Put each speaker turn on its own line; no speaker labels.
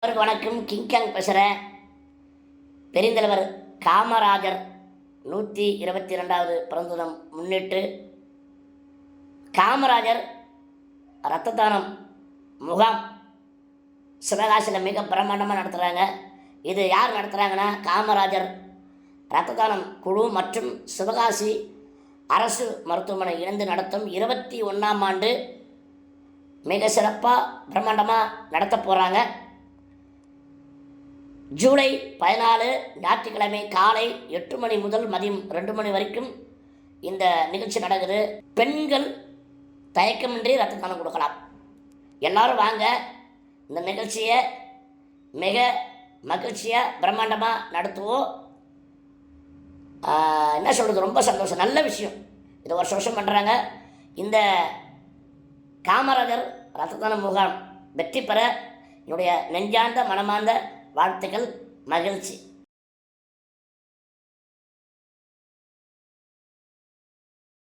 அவருக்கு வணக்கம். கிங்காங் பேசுகிறேன். பெருந்தலைவர் காமராஜர் 122வது பிறந்த தினம் முன்னிட்டு காமராஜர் இரத்த தானம் முகாம் சிவகாசியில் மிக பிரமாண்டமாக நடத்துகிறாங்க. இது யார் நடத்துகிறாங்கன்னா, காமராஜர் இரத்த தானம் குழு மற்றும் சிவகாசி அரசு மருத்துவமனை இணைந்து நடத்தும் 21ஆம் ஆண்டு மிக சிறப்பாக பிரமாண்டமாக நடத்த போகிறாங்க. ஜூலை 14 ஞாயிற்றுக்கிழமை காலை 8 மணி முதல் மதியம் 2 மணி வரைக்கும் இந்த நிகழ்ச்சி நடக்குது. பெண்கள் தயக்கமின்றி ரத்த தானம் கொடுக்கலாம். எல்லோரும் வாங்க, இந்த நிகழ்ச்சியை மிக மகிழ்ச்சியாக பிரம்மாண்டமாக நடத்துவோம். என்ன சொல்கிறது, ரொம்ப சந்தோஷம், நல்ல விஷயம். இது வருஷம் வருஷம் பண்ணுறாங்க. இந்த காமராஜர் இரத்த தான முகாம் வெற்றி பெற என்னுடைய நெஞ்சார்ந்த மனமார்ந்த வாழ்த்துக்கள், மகிழ்ச்சி.